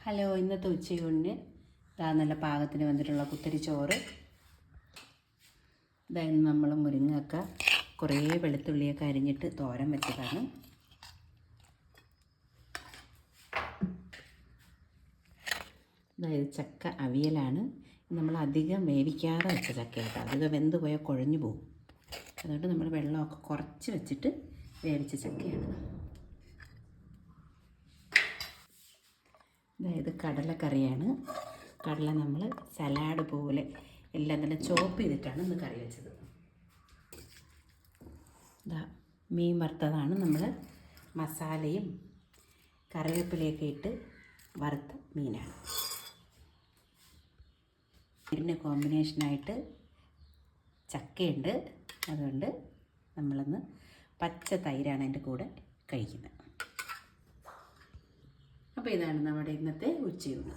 Hello, ഇന്നത്തെ ഉച്ചയൂണിന് നല്ല പാകത്തിന് വന്നിട്ടുള്ള കുത്തരി ചോറ്. ഇതായിരുന്നു നമ്മൾ മുരിങ്ങയൊക്കെ കുറേ വെളുത്തുള്ളിയൊക്കെ അരിഞ്ഞിട്ട് തോരൻ വെച്ചതാണ്. അതായത് ചക്ക അവിയലാണ്. നമ്മൾ അധികം വേവിക്കാതെ വെച്ച ചക്കയായിട്ട് അധികം വെന്ത് പോയാൽ കുഴഞ്ഞു പോകും. അതുകൊണ്ട് നമ്മൾ വെള്ളമൊക്കെ കുറച്ച് വെച്ചിട്ട് വേവിച്ച ചക്കയാണ്. അതായത് കടലക്കറിയാണ്. കടല നമ്മൾ സലാഡ് പോലെ എല്ലാം തന്നെ ചോപ്പ് ചെയ്തിട്ടാണ് ഇന്ന് കറി വെച്ചത്. മീൻ വറുത്തതാണ്. നമ്മൾ മസാലയും കറിവേപ്പിലയൊക്കെ ഇട്ട് വറുത്ത മീനാണ്. ഇതിൻ്റെ കോമ്പിനേഷനായിട്ട് ചക്കയുണ്ട്. അതുകൊണ്ട് നമ്മളൊന്ന് പച്ച തൈരാണ് അതിൻ്റെ കൂടെ കഴിക്കുന്നത്. അപ്പോൾ ഇതാണ് നമ്മുടെ ഇന്നത്തെ ഉച്ചയൂണ്.